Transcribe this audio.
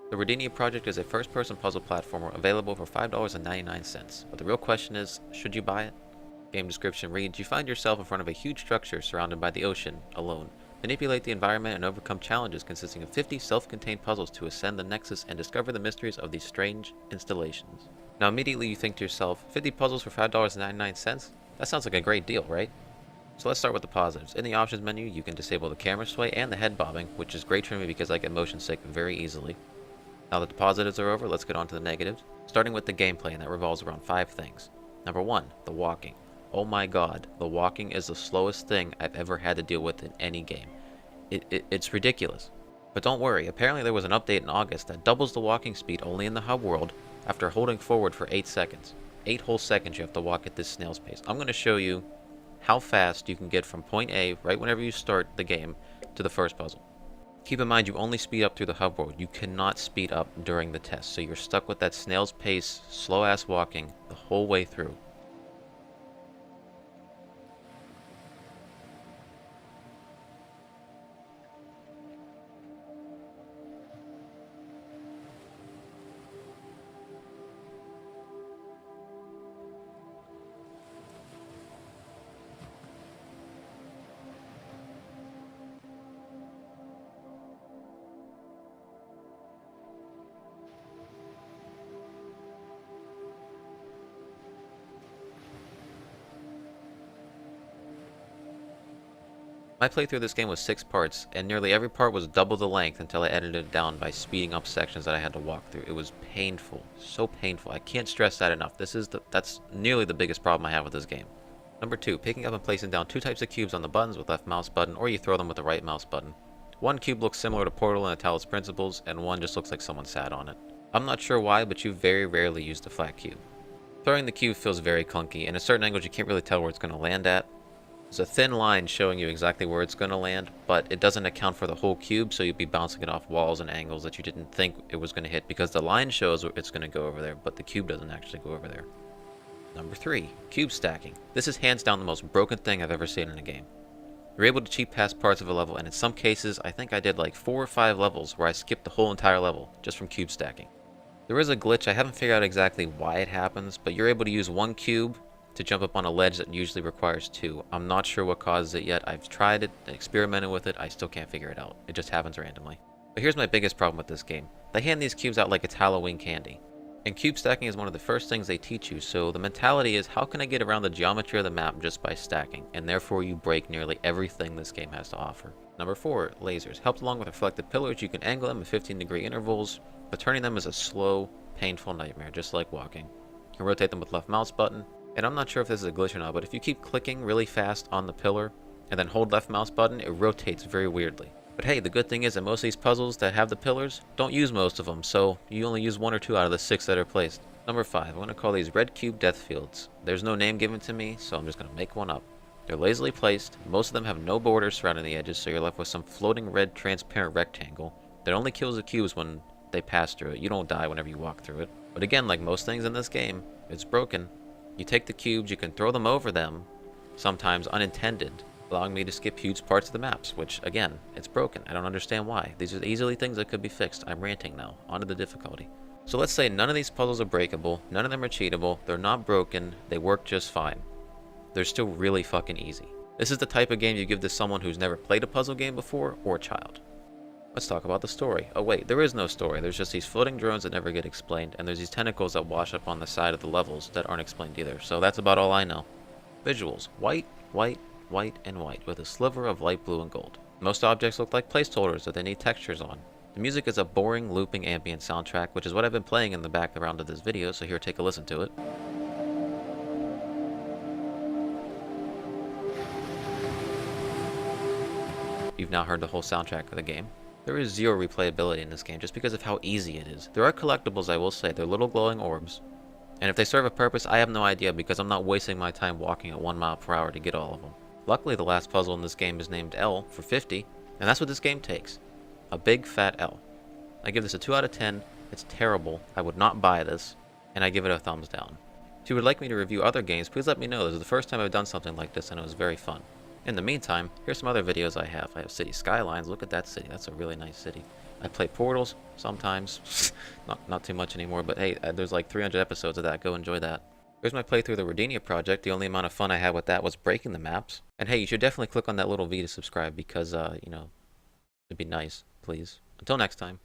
The Rodinia project is a first-person puzzle platformer available for $5.99, but the real question is, should you buy it? Game description reads, you find yourself in front of a huge structure surrounded by the ocean, alone. Manipulate the environment and overcome challenges consisting of 50 self-contained puzzles to ascend the Nexus and discover the mysteries of these strange installations. Now immediately you think to yourself, 50 puzzles for $5.99? That sounds like a great deal, right? So let's start with the positives. In the options menu, you can disable the camera sway and the head bobbing, which is great for me because I get motion sick very easily. Now that the positives are over, let's get on to the negatives. Starting with the gameplay, and that revolves around 5 things. Number 1, the walking. Oh my god, the walking is the slowest thing I've ever had to deal with in any game. It's ridiculous. But don't worry, apparently there was an update in August that doubles the walking speed only in the hub world after holding forward for 8 seconds. 8 whole seconds you have to walk at this snail's pace. I'm going to show you how fast you can get from point A, right whenever you start the game, to the first puzzle. Keep in mind you only speed up through the hub world. You cannot speed up during the test, so you're stuck with that snail's pace, slow-ass walking the whole way through. My playthrough of this game was 6 parts, and nearly every part was double the length until I edited it down by speeding up sections that I had to walk through. It was painful. So painful. I can't stress that enough. That's nearly the biggest problem I have with this game. Number 2, picking up and placing down 2 types of cubes on the buttons with left mouse button, or you throw them with the right mouse button. One cube looks similar to Portal and Talos Principles, and one just looks like someone sat on it. I'm not sure why, but you very rarely use the flat cube. Throwing the cube feels very clunky, and at certain angles you can't really tell where it's going to land at. There's a thin line showing you exactly where it's going to land, but it doesn't account for the whole cube, so you'll be bouncing it off walls and angles that you didn't think it was going to hit, because the line shows it's going to go over there, but the cube doesn't actually go over there. Number 3, cube stacking. This is hands down the most broken thing I've ever seen in a game. You're able to cheat past parts of a level, and in some cases, I think I did like 4 or 5 levels where I skipped the whole entire level just from cube stacking. There is a glitch, I haven't figured out exactly why it happens, but you're able to use 1 cube to jump up on a ledge that usually requires 2. I'm not sure what causes it yet. I've tried it, experimented with it, I still can't figure it out. It just happens randomly. But here's my biggest problem with this game. They hand these cubes out like it's Halloween candy. And cube stacking is one of the first things they teach you, so the mentality is, how can I get around the geometry of the map just by stacking? And therefore you break nearly everything this game has to offer. Number 4, lasers. Helped along with reflective pillars, you can angle them at 15-degree intervals, but turning them is a slow, painful nightmare, just like walking. You can rotate them with left mouse button. And I'm not sure if this is a glitch or not, but if you keep clicking really fast on the pillar and then hold left mouse button, it rotates very weirdly. But hey, the good thing is that most of these puzzles that have the pillars don't use most of them, so you only use 1 or 2 out of the 6 that are placed. Number 5, I'm going to call these red cube death fields. There's no name given to me, so I'm just going to make one up. They're lazily placed, most of them have no borders surrounding the edges, so you're left with some floating red transparent rectangle that only kills the cubes when they pass through it. You don't die whenever you walk through it. But again, like most things in this game, it's broken. You take the cubes, you can throw them over them, sometimes unintended, allowing me to skip huge parts of the maps, which, again, it's broken. I don't understand why. These are easily things that could be fixed. I'm ranting now. On to the difficulty. So let's say none of these puzzles are breakable, none of them are cheatable, they're not broken, they work just fine. They're still really fucking easy. This is the type of game you give to someone who's never played a puzzle game before, or a child. Let's talk about the story. Oh wait, there is no story. There's just these floating drones that never get explained, and there's these tentacles that wash up on the side of the levels that aren't explained either, so that's about all I know. Visuals. White, white, white, and white, with a sliver of light blue and gold. Most objects look like placeholders that they need textures on. The music is a boring, looping ambient soundtrack, which is what I've been playing in the background of this video, so here, take a listen to it. You've now heard the whole soundtrack of the game. There is zero replayability in this game just because of how easy it is. There are collectibles, I will say. They're little glowing orbs. And if they serve a purpose, I have no idea because I'm not wasting my time walking at 1 mile per hour to get all of them. Luckily, the last puzzle in this game is named L for 50, and that's what this game takes. A big fat L. I give this a 2 out of 10. It's terrible. I would not buy this, and I give it a thumbs down. If you would like me to review other games, please let me know. This is the first time I've done something like this, and it was very fun. In the meantime, here's some other videos I have. I have City Skylines. Look at that city. That's a really nice city. I play Portals sometimes. Not too much anymore, but hey, there's like 300 episodes of that. Go enjoy that. Here's my playthrough of the Rodinia project. The only amount of fun I had with that was breaking the maps. And hey, you should definitely click on that little V to subscribe because, you know, it'd be nice, please. Until next time.